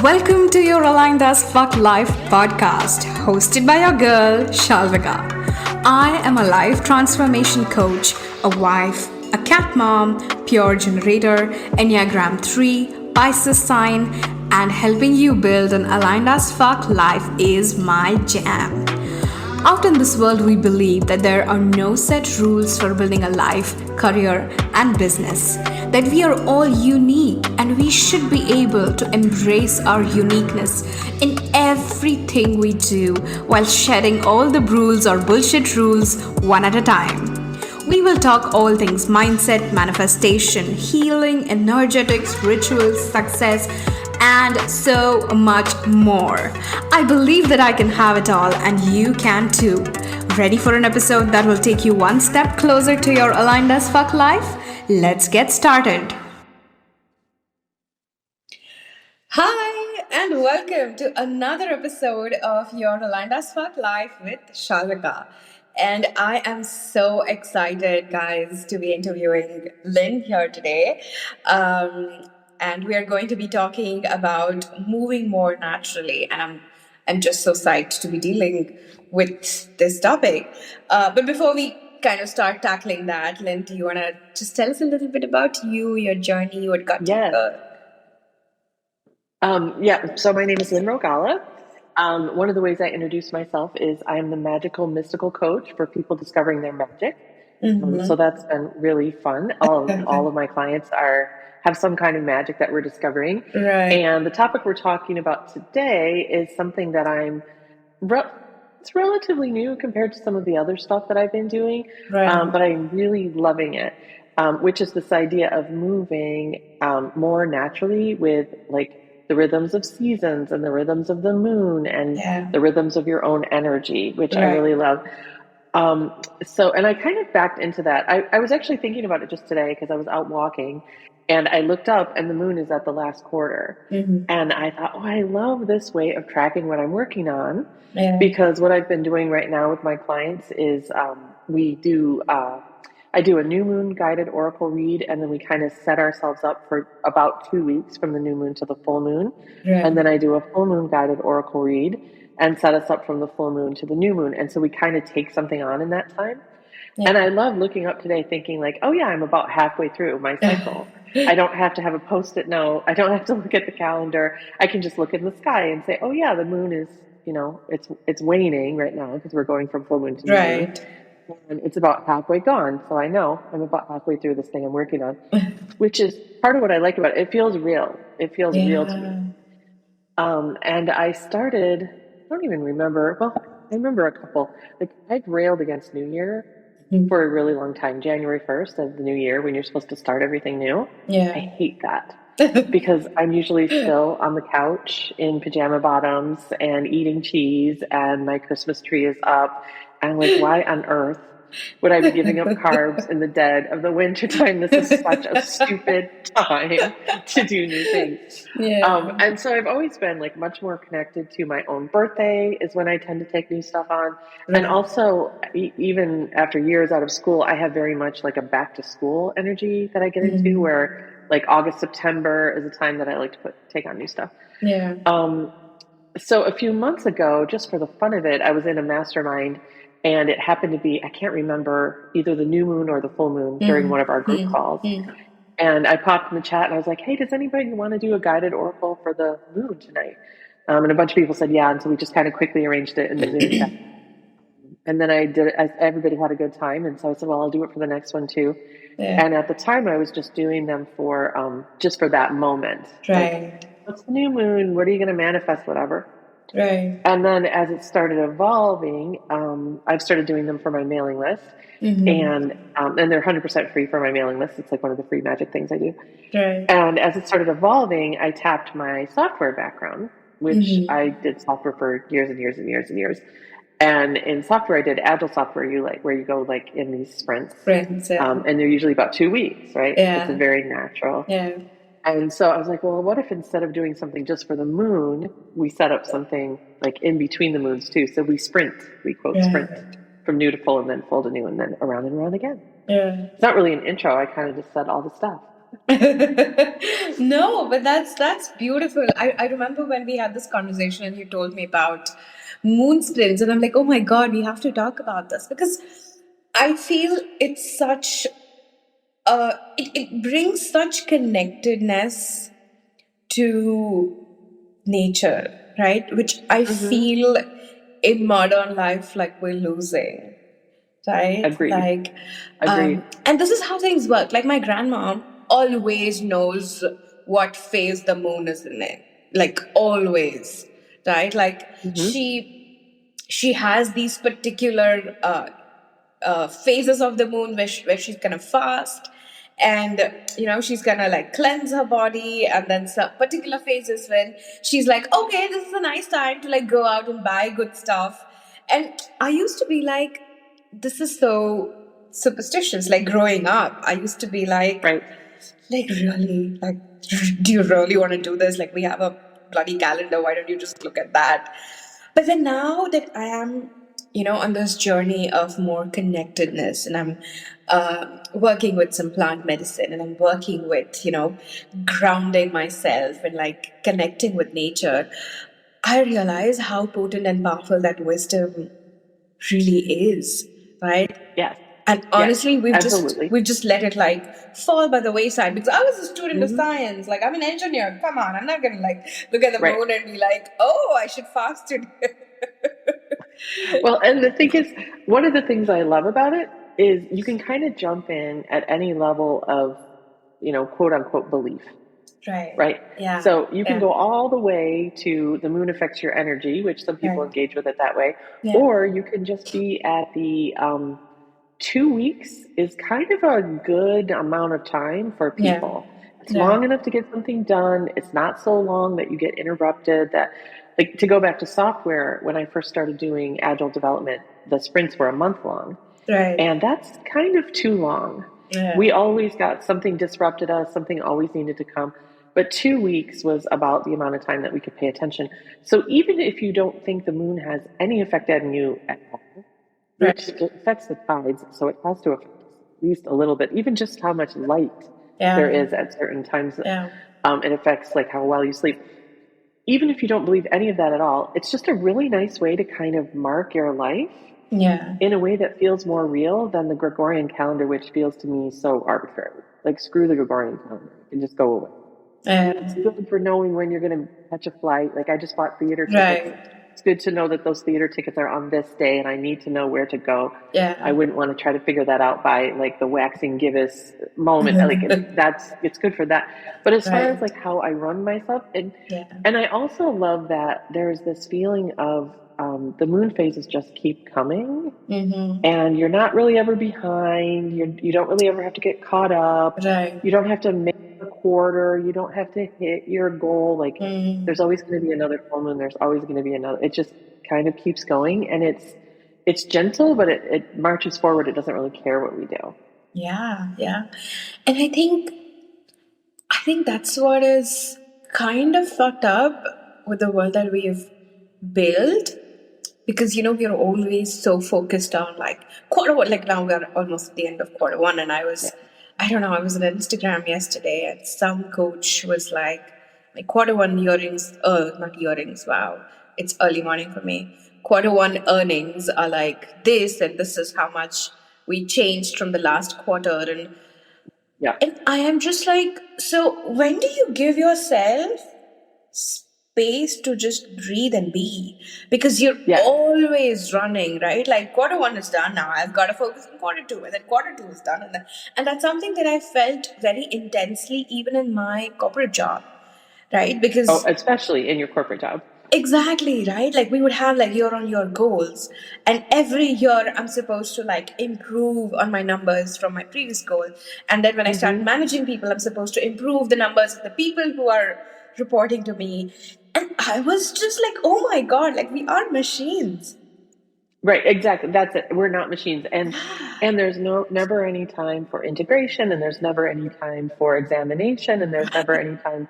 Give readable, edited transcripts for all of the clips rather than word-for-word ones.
Welcome to your Aligned as Fuck Life podcast, hosted by your girl, Shalvika. I am a life transformation coach, a wife, a cat mom, pure generator, Enneagram 3, Pisces sign, and helping you build an aligned as fuck life is my jam. Out in this world, we believe that there are no set rules for building a life, career, and business. That we are all unique and we should be able to embrace our uniqueness in everything we do while shedding all the rules or bullshit rules one at a time. We will talk all things mindset, manifestation, healing, energetics, rituals, success, and so much more. I believe that I can have it all, and you can too. Ready for an episode that will take you one step closer to your aligned as fuck life? Let's get started. Hi, and welcome to another episode of your Aligned as Fuck Life with Shalvika. And I am so excited, guys, to be interviewing Lynn here today. And we are going to be talking about moving more naturally. And I'm just so psyched to be dealing with this topic. But before we kind of start tackling that, Lynn, do you want to just tell us a little bit about you, your journey, what got you here? So my name is Lynn Rogala. One of the ways I introduce myself is I'm the magical mystical coach for people discovering their magic. So that's been really fun. All of my clients have some kind of magic that we're discovering. Right. And the topic we're talking about today is something that it's relatively new compared to some of the other stuff that I've been doing, Right. but I'm really loving it, which is this idea of moving more naturally with like the rhythms of seasons and the rhythms of the moon and the rhythms of your own energy, which I really love. And I kind of backed into that. I was actually thinking about it just today because I was out walking and I looked up and the moon is at the last quarter. And I thought, oh, I love this way of tracking what I'm working on, because what I've been doing right now with my clients is I do a new moon guided oracle read, and then we kind of set ourselves up for about 2 weeks from the new moon to the full moon. And then I do a full moon guided oracle read and set us up from the full moon to the new moon. And so we kind of take something on in that time. And I love looking up today thinking like, oh yeah, I'm about halfway through my cycle. I don't have to have a Post-it note. I don't have to look at the calendar. I can just look in the sky and say, oh yeah, the moon is, it's waning right now because we're going from full moon to new moon. And it's about halfway gone. So I know I'm about halfway through this thing I'm working on, which is part of what I like about it. It feels real. It feels real to me. And I started, I don't even remember. Well, I remember a couple. Like I've railed against New Year for a really long time. January 1st of the new year, when you're supposed to start everything new. I hate that because I'm usually still on the couch in pajama bottoms and eating cheese, and my Christmas tree is up. And like, why on earth would I be giving up carbs in the dead of the winter time? This is such a stupid time to do new things. And so I've always been like much more connected to my own birthday is when I tend to take new stuff on. And also even after years out of school, I have very much like a back to school energy that I get into, where like August, September is a time that I like to take on new stuff. So a few months ago, just for the fun of it, I was in a mastermind. And it happened to be, I can't remember, either the new moon or the full moon during one of our group calls. And I popped in the chat and I was like, hey, does anybody want to do a guided oracle for the moon tonight? And a bunch of people said, yeah. And so we just kind of quickly arranged it in the Zoom chat. And then I did it, everybody had a good time. And so I said, well, I'll do it for the next one too. And at the time I was just doing them for, just for that moment. Like, what's the new moon? What are you going to manifest? Whatever. And then as it started evolving, I've started doing them for my mailing list, and they're 100% free for my mailing list. It's like one of the free magic things I do. And as it started evolving, I tapped my software background, which I did software for years and years and years and years. And in software, I did agile software, where you go like in these sprints, and they're usually about 2 weeks, right? It's very natural. And so I was like, well, what if instead of doing something just for the moon, we set up something like in between the moons too? So we sprint from new to full and then full to new and then around and around again. It's not really an intro. I kind of just said all the stuff. No, but that's beautiful. I remember when we had this conversation and you told me about moon sprints, and I'm like, oh my God, we have to talk about this because I feel it's such it brings such connectedness to nature, right? Which I Mm-hmm. feel in modern life like we're losing, right? Agreed. Agreed. And this is how things work. Like my grandma always knows what phase the moon is in it, like always, right? Like Mm-hmm. she has these particular phases of the moon where she's gonna fast, and she's gonna like cleanse her body, and then some particular phases when she's like, okay, this is a nice time to like go out and buy good stuff. And I used to be like, this is so superstitious. Like growing up, I used to be Right. like really, like, do you really want to do this? Like we have a bloody calendar. Why don't you just look at that? But then now that I am, on this journey of more connectedness, and I'm working with some plant medicine, and I'm working with, grounding myself and like connecting with nature, I realize how potent and powerful that wisdom really is, right? Yes. And Yes. honestly, Absolutely. we've just let it like fall by the wayside because I was a student of Mm-hmm. science. Like I'm an engineer. Come on, I'm not gonna like look at the Right. moon and be like, oh, I should fast today. Well, and the thing is, one of the things I love about it is you can kind of jump in at any level of, quote unquote belief, Right. right? Yeah. So you can Yeah. go all the way to the moon affects your energy, which some people Right. engage with it that way, Yeah. or you can just be at the 2 weeks is kind of a good amount of time for Yeah. people. It's Yeah. long enough to get something done. It's not so long that you get interrupted. That, like, to go back to software, when I first started doing agile development, the sprints were a month long, Right. and that's kind of too long. Yeah. We always got something disrupted us, something always needed to come. But 2 weeks was about the amount of time that we could pay attention. So even if you don't think the moon has any effect on you at all, which Right. it affects the tides, so it has to affect us at least a little bit, even just how much light there Yeah. is at certain times. Yeah. It affects like how well you sleep. Even if you don't believe any of that at all, it's just a really nice way to kind of mark your life Yeah. in a way that feels more real than the Gregorian calendar, which feels to me so arbitrary. Like, screw the Gregorian calendar, it can just go away. It's good for knowing when you're going to catch a flight. Like, I just bought theater tickets. Right. It's good to know that those theater tickets are on this day and I need to know where to go. Yeah. I wouldn't want to try to figure that out by like the waxing gibbous moment. Like, it's good for that. But as far as Right. like how I run myself, Yeah. and I also love that there's this feeling of the moon phases just keep coming, Mm-hmm. and you're not really ever behind. You don't really ever have to get caught up. Right. You don't have to make a quarter. You don't have to hit your goal. Like, Mm. there's always going to be another full moon. There's always going to be another. It just kind of keeps going, and it's gentle, but it marches forward. It doesn't really care what we do. Yeah. Yeah. And I think that's what is kind of fucked up with the world that we've built, because we're always so focused on like quarter one. Like now we're almost at the end of quarter one, and Yeah. I don't know, I was on Instagram yesterday, and some coach was like quarter one earnings, not earnings, wow, it's early morning for me. Quarter one earnings are like this, and this is how much we changed from the last quarter, Yeah. and I am just like, so when do you give yourself space to just breathe and be? Because you're Yeah. always running, right? Like quarter one is done now. I've got to focus on quarter two, and then quarter two is done, and that's something that I felt very intensely even in my corporate job, right? Oh, Because especially in your corporate job. exactly, right? Like we would have like year on year goals, and every year I'm supposed to like improve on my numbers from my previous goal. And then when I start Mm-hmm. managing people, I'm supposed to improve the numbers of the people who are reporting to me. And I was just like, oh my God, like we are machines. Right, exactly. That's it. We're not machines. And there's never any time for integration, and there's never any time for examination, and there's never any time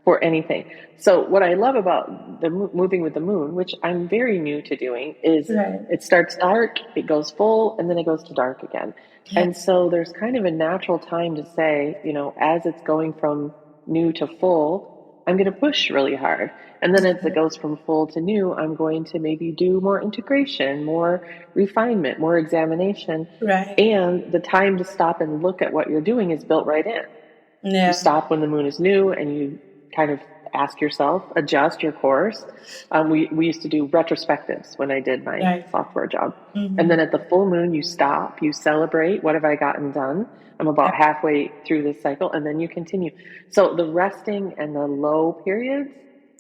for anything. So what I love about the moving with the moon, which I'm very new to doing, is Right. it starts dark, it goes full, and then it goes to dark again. And so there's kind of a natural time to say, as it's going from new to full, I'm going to push really hard. And then as it goes from full to new, I'm going to maybe do more integration, more refinement, more examination. Right. And the time to stop and look at what you're doing is built right in. Yeah. You stop when the moon is new and you kind of ask yourself, adjust your course. We used to do retrospectives when I did my software job. Mm-hmm. And then at the full moon, you stop, you celebrate, what have I gotten done? I'm about halfway through this cycle, and then you continue. So the resting and the low periods,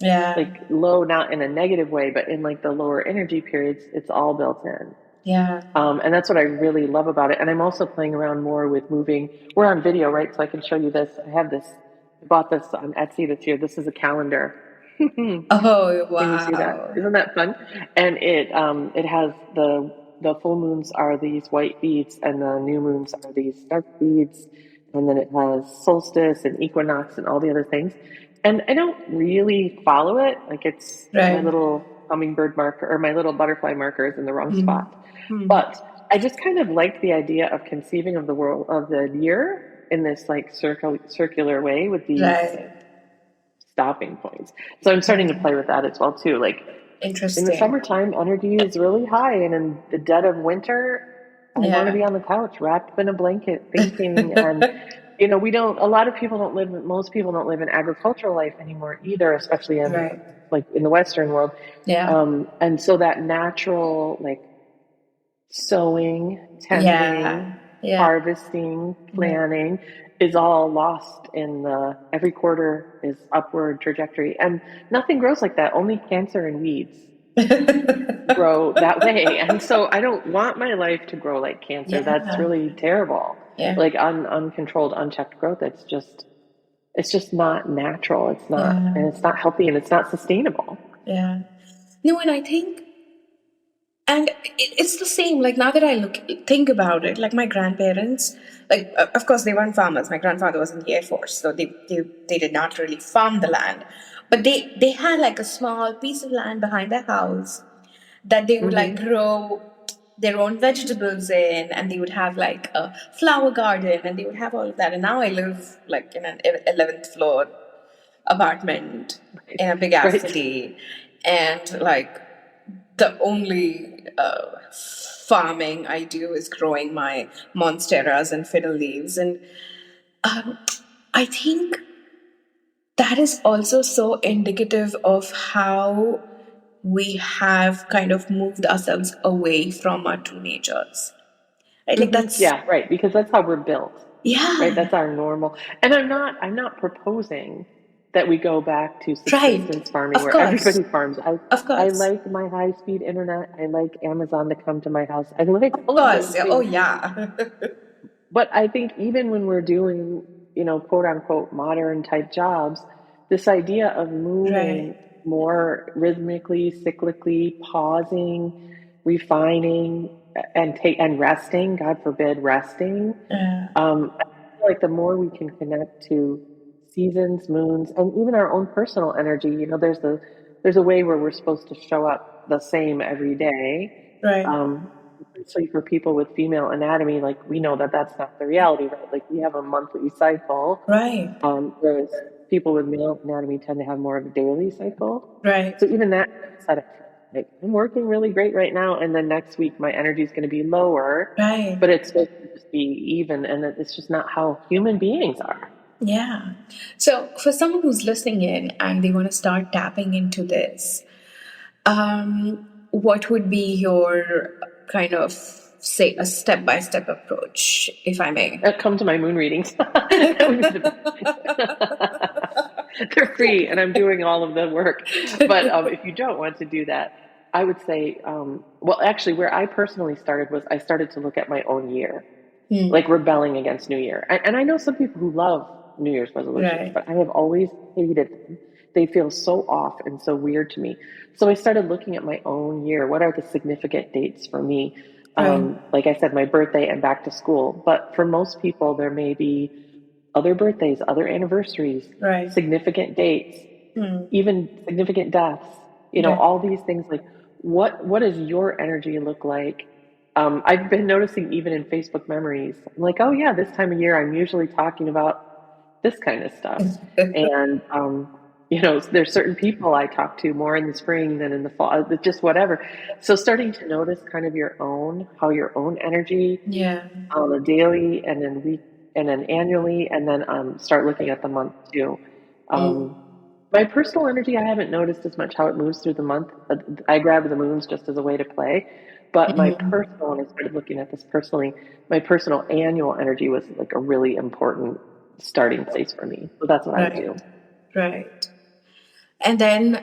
like low, not in a negative way, but in like the lower energy periods, it's all built in. Yeah. And that's what I really love about it. And I'm also playing around more with moving. We're on video, right? So I can show you this. I have this. I bought this on Etsy this year. This is a calendar. Oh, wow. Can you see that? Isn't that fun? And it has the full moons are these white beads and the new moons are these dark beads. And then it has solstice and equinox and all the other things. And I don't really follow it. Like it's my little hummingbird marker or my little butterfly marker is in the wrong spot. But I just kind of like the idea of conceiving of the world of the year in this like circular way with these stopping points. So I'm starting to play with that as well too. Like interesting. In the summertime, energy is really high, and in the dead of winter, I want to be on the couch wrapped in a blanket thinking. And we don't. A lot of people don't live. Most people don't live an agricultural life anymore either, especially in like in the Western world. Yeah. And so that natural like sowing, tending, harvesting, planning is all lost in every quarter is upward trajectory. And nothing grows like that. Only cancer and weeds grow that way. And so I don't want my life to grow like cancer. That's really terrible. Like uncontrolled, unchecked growth. It's just not natural. It's not, and it's not healthy, and it's not sustainable. Yeah. No, and I think, and it's the same, like now that I think about it, like my grandparents, like of course they weren't farmers. My grandfather was in the Air Force, so they did not really farm the land. But they had like a small piece of land behind their house that they would like grow their own vegetables in, and they would have like a flower garden, and they would have all of that. And now I live like in an 11th floor apartment in a big ass city, and like the only farming I do is growing my monsteras and fiddle leaves. And I think that is also so indicative of how we have kind of moved ourselves away from our true natures. Right? Like that's because that's how we're built. Yeah. Right. That's our normal. And I'm not proposing that we go back to subsistence farming where everybody farms. I like my high-speed internet. I like Amazon to come to my house. I like all of those things. Oh, yeah. But I think even when we're doing, quote-unquote modern-type jobs, this idea of moving more rhythmically, cyclically, pausing, refining, and resting, God forbid, resting. I feel like the more we can connect to seasons, moons, and even our own personal energy, there's a way where we're supposed to show up the same every day. Especially for people with female anatomy, like we know that that's not the reality, right? Like we have a monthly cycle. Whereas people with male anatomy tend to have more of a daily cycle. So even that set up, like I'm working really great right now, and then next week my energy is going to be lower. But it's supposed to just be even, and it's just not how human beings are. Yeah. So for someone who's listening in and they want to start tapping into this, what would be your kind of, say, a step-by-step approach, if I may? Come to my moon readings. They're free, and I'm doing all of the work. But if you don't want to do that, I would say, actually, where I personally started was I started to look at my own year, like rebelling against New Year. And I know some people who love New Year's resolutions, but I have always hated them. They feel so off and so weird to me. So I started looking at my own year. What are the significant dates for me? Like I said, my birthday and back to school. But for most people, there may be other birthdays, other anniversaries, significant dates, even significant deaths. All these things. Like, what does your energy look like I've been noticing even in Facebook memories, I'm like, oh yeah, this time of year I'm usually talking about this kind of stuff. And there's certain people I talk to more in the spring than in the fall, just whatever. So starting to notice kind of how your own energy Yeah. on a daily and then week and then annually, and then start looking at the month too. Mm. My personal energy, I haven't noticed as much how it moves through the month. I grab the moons just as a way to play. But my Mm. personal, when I started looking at this personally, my personal annual energy was like a really important starting place for me. So that's what I Right. do. Right. And then,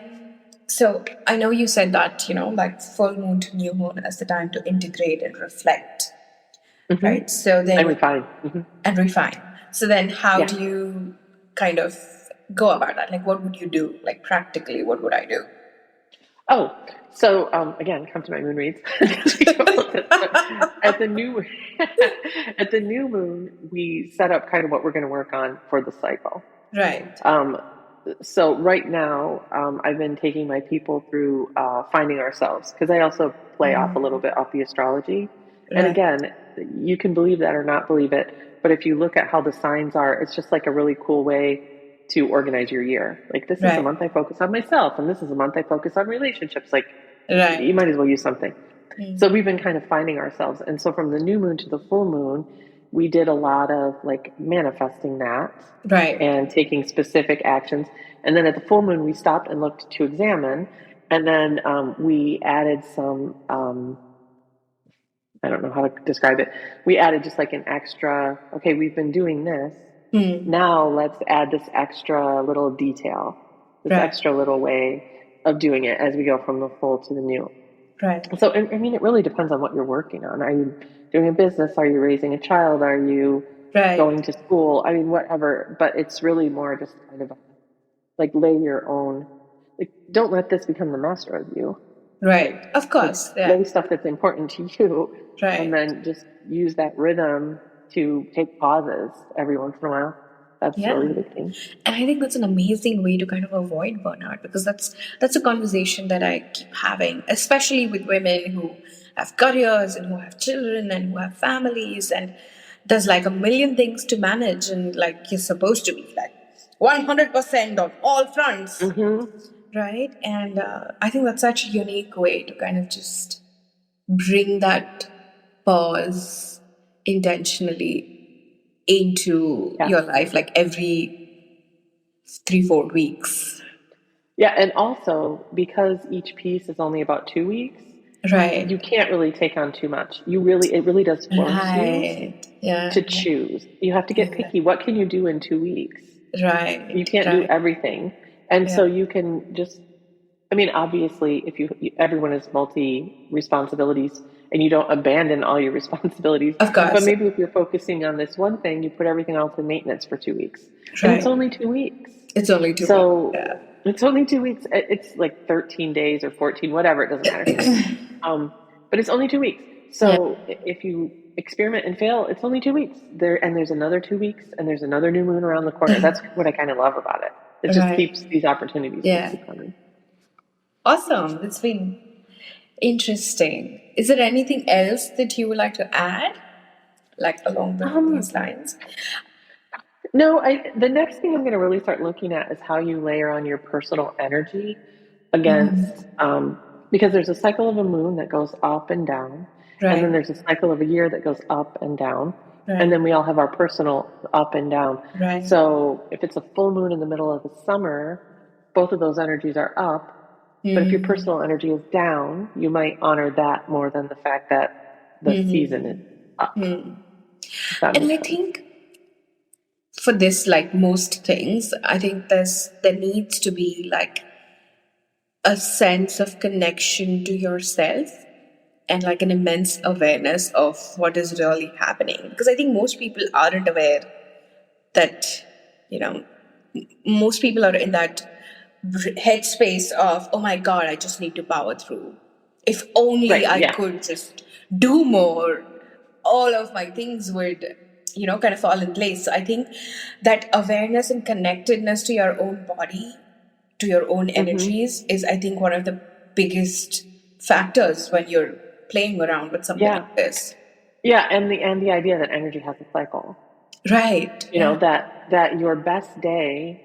so I know you said that, like full moon to new moon as the time to integrate and reflect, Hmm. right? So And then, refine. Hmm. and refine. So then, how Yeah. do you kind of go about that? Like, what would you do? Like, practically, what would I do? Oh, so again, come to my moon reads. At the new at the new moon, we set up kind of what we're going to work on for the cycle. Right. Um, so right now, I've been taking my people through finding ourselves, because I also play off a little bit off the astrology. And Right. again, you can believe that or not believe it, but if you look at how the signs are, it's just like a really cool way to organize your year. Like, this is the Right. month I focus on myself, and this is the month I focus on relationships. Like, you Right. might as well use something. So we've been kind of finding ourselves. And so from the new moon to the full moon, we did a lot of like manifesting that Right. and taking specific actions. And then at the full moon, we stopped and looked to examine. And then we added some, I don't know how to describe it. We added just like an extra, okay, we've been doing this. Now let's add this extra little detail, this Right. extra little way of doing it as we go from the full to the new. Right. So, I mean, it really depends on what you're working on. Are you doing a business? Are you raising a child? Are you Right. going to school? I mean, whatever. But it's really more just kind of like lay your own, like, don't let this become the master of you. Right. Of Like, course. Yeah. lay stuff that's important to you, and Right. then just use that rhythm to take pauses every once in a while. That's Yeah. really the big thing. And I think that's an amazing way to kind of avoid burnout, because that's a conversation that I keep having, especially with women who have careers and who have children and who have families, and there's like a million things to manage, and like you're supposed to be like 100% on all fronts, Mm-hmm. right? And I think that's such a unique way to kind of just bring that pause intentionally into Yeah. your life, like every 3-4 weeks. Yeah, and also because each piece is only about 2 weeks, Right. you can't really take on too much. It really does force you Right. Yeah. to choose. You have to get picky. What can you do in 2 weeks? You Right. can't do Right. everything. And Yeah. so you can just, I mean, obviously, if everyone has multi responsibilities and you don't abandon all your responsibilities, Of but course. maybe if you're focusing on this one thing, you put everything else in maintenance for 2 weeks. And it's Right. only 2 weeks. It's only 2 weeks. So Yeah. it's only 2 weeks. It's like 13 days or 14, whatever, it doesn't matter. But it's only 2 weeks. Yeah. So if you experiment and fail, it's only 2 weeks. There's another 2 weeks, and there's another new moon around the corner. That's what I kind of love about it. It just Right. keeps these opportunities Yeah. keep coming. Awesome. It's been interesting. Is there anything else that you would like to add, like along these lines? No, the next thing I'm going to really start looking at is how you layer on your personal energy against, because there's a cycle of a moon that goes up and down, and then Right. there's a cycle of a year that goes up and down, Right. and then we all have our personal up and down. Right. So if it's a full moon in the middle of the summer, both of those energies are up. But if your personal energy is down, you might honor that more than the fact that the season is up. If that And makes I sense. think for this, like most things, I think there needs to be like a sense of connection to yourself and like an immense awareness of what is really happening. Because I think most people aren't aware that, most people are in that headspace of, oh my God, I just need to power through. If only Right, I yeah. could just do more, all of my things would, kind of fall in place. So I think that awareness and connectedness to your own body, to your own energies, is, I think, one of the biggest factors when you're playing around with something like this. Yeah, and the idea that energy has a cycle. Right. You know, that your best day,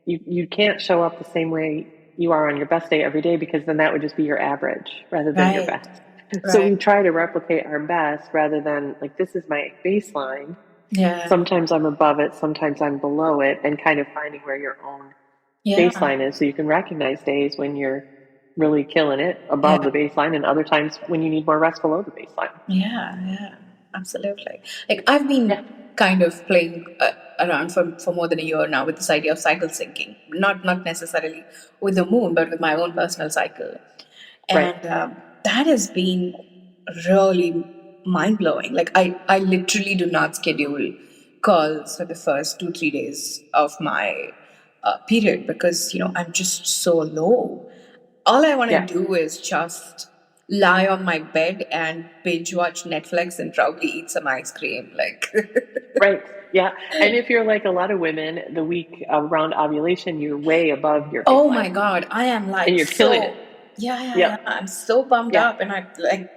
you can't show up the same way you are on your best day every day, because then that would just be your average rather than your best. So we try to replicate our best rather than like, this is my baseline. Yeah. Sometimes I'm above it, sometimes I'm below it, and kind of finding where your own baseline is, so you can recognize days when you're really killing it above the baseline, and other times when you need more rest below the baseline. Yeah, absolutely. Like I've been kind of playing around for more than a year now with this idea of cycle syncing, not necessarily with the moon, but with my own personal cycle, and that has been really mind blowing. Like I literally do not schedule calls for the first 2-3 days of my period, because I'm just so low. All I want to do is just lie on my bed and binge watch Netflix and probably eat some ice cream. Like, right. Yeah. And if you're like a lot of women, the week around ovulation, you're way above your baseline. Oh my God. I am like, and you're killing it. Yeah. I'm so pumped up. And I like,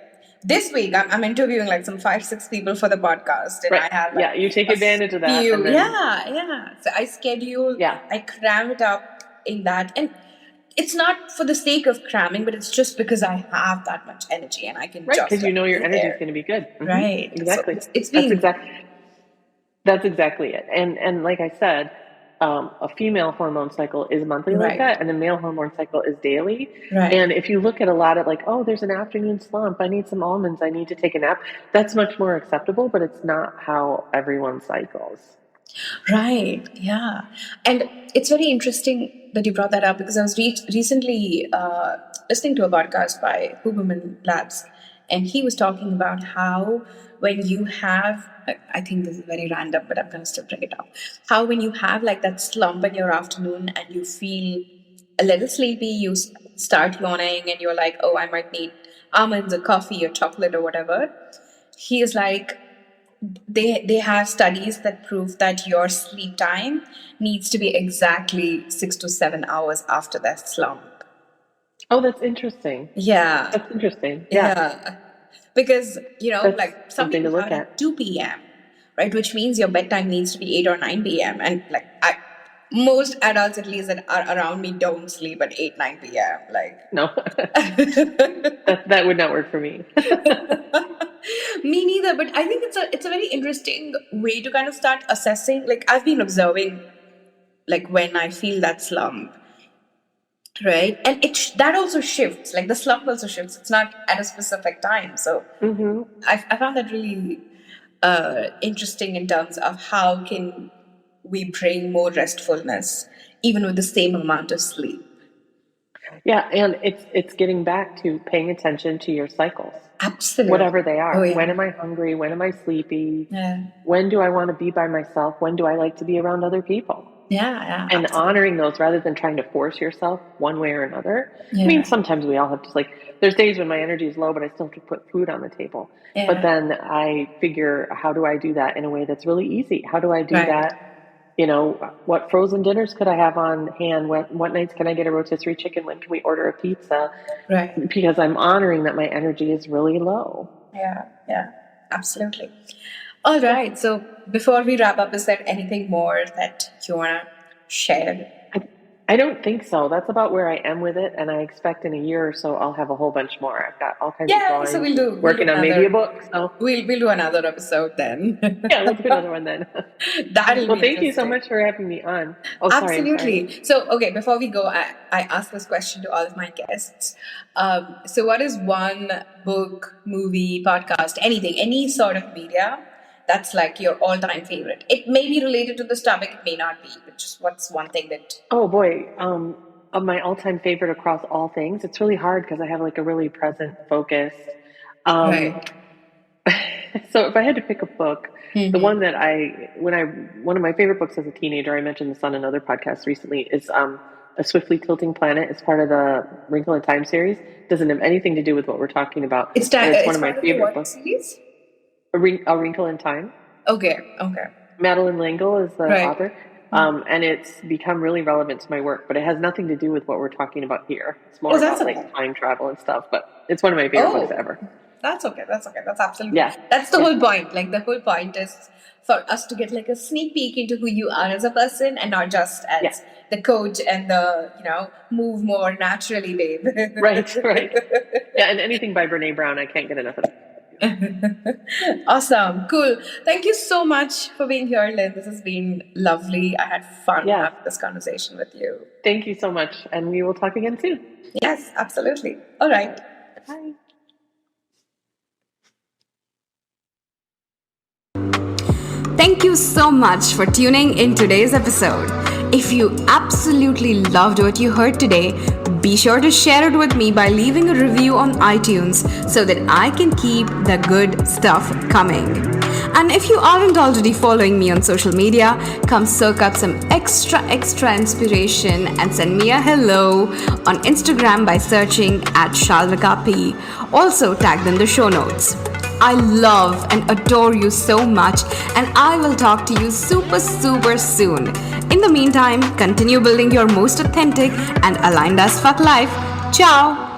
this week I'm interviewing like some 5-6 people for the podcast. And I have like, you take advantage of that. And then, So I schedule, I cram it up in that. And it's not for the sake of cramming, but it's just because I have that much energy and I can just because you know your energy is going to be good. Mm-hmm. Right. Exactly. So it's been that's exactly it. And like I said, a female hormone cycle is monthly like that, and a male hormone cycle is daily. Right. And if you look at a lot of like, oh, there's an afternoon slump, I need some almonds, I need to take a nap, that's much more acceptable, but it's not how everyone cycles. Right. Yeah. And it's very interesting that you brought that up, because I was recently listening to a podcast by Huberman Labs, and he was talking about how when you have, I think this is very random, but I'm going to still bring it up, how when you have like that slump in your afternoon and you feel a little sleepy, you start yawning and you're like, oh, I might need almonds or coffee or chocolate or whatever. He is like, they have studies that prove that your sleep time needs to be exactly 6 to 7 hours after that slump. Oh, that's interesting. Yeah. That's interesting. Yeah. Because, that's like some people look have at 2 p.m., right? Which means your bedtime needs to be 8 or 9 p.m. And like most adults, at least that are around me, don't sleep at 8, 9 p.m. Like, no, that would not work for me. Me neither, but I think it's a very interesting way to kind of start assessing. Like I've been observing, like when I feel that slump, right, and that also shifts. Like the slump also shifts. It's not at a specific time. So I found that really interesting in terms of how can we bring more restfulness even with the same amount of sleep. Yeah, and it's getting back to paying attention to your cycles. Absolutely. Whatever they are. Oh, yeah. When am I hungry? When am I sleepy? Yeah. When do I want to be by myself? When do I like to be around other people? Yeah. And absolutely. honoring those rather than trying to force yourself one way or another. Yeah. I mean, sometimes we all have to, like, there's days when my energy is low, but I still have to put food on the table. Yeah. But then I figure, how do I do that in a way that's really easy? How do I do that? What frozen dinners could I have on hand? What nights can I get a rotisserie chicken? When can we order a pizza? Right. Because I'm honoring that my energy is really low. Yeah, absolutely. All right. So before we wrap up, is there anything more that you want to share? I don't think so. That's about where I am with it, and I expect in a year or so I'll have a whole bunch more. I've got all kinds of drawings. So we'll do on maybe a book. So we'll do another episode then. Yeah, let's do another one then. That'll be thank you so much for having me on. Oh, absolutely. Sorry. So, okay, before we go, I ask this question to all of my guests. So what is one book, movie, podcast, anything, any sort of media that's like your all-time favorite? It may be related to this topic, it may not be, but just what's one thing that... Oh boy, of my all-time favorite across all things, it's really hard because I have like a really present focus. Right. So if I had to pick a book, the one that one of my favorite books as a teenager, I mentioned this on another podcast recently, is A Swiftly Tilting Planet. It's part of the Wrinkle in Time series. It doesn't have anything to do with what we're talking about. It's one of my favorite books. Series? A Wrinkle in Time. Okay. Madeline L'Engle is the author. And it's become really relevant to my work, but it has nothing to do with what we're talking about here. It's more about like time travel and stuff, but it's one of my favorite books ever. That's okay. That's okay. That's absolutely. Yeah. That's the whole point. Like, the whole point is for us to get like a sneak peek into who you are as a person, and not just as the coach and the, move more naturally, babe. Right. Yeah, and anything by Brene Brown, I can't get enough of that. Awesome. Cool. Thank you so much for being here, Lynn. This has been lovely. I had fun having this conversation with you. Thank you so much. And we will talk again soon. Yes, absolutely. All right. Bye. Thank you so much for tuning in today's episode. If you absolutely loved what you heard today, be sure to share it with me by leaving a review on iTunes so that I can keep the good stuff coming. And if you aren't already following me on social media, come soak up some extra inspiration and send me a hello on Instagram by searching @ShalvikaP. Also tagged in the show notes. I love and adore you so much, and I will talk to you super soon. In the meantime, continue building your most authentic and aligned as fuck life. Ciao!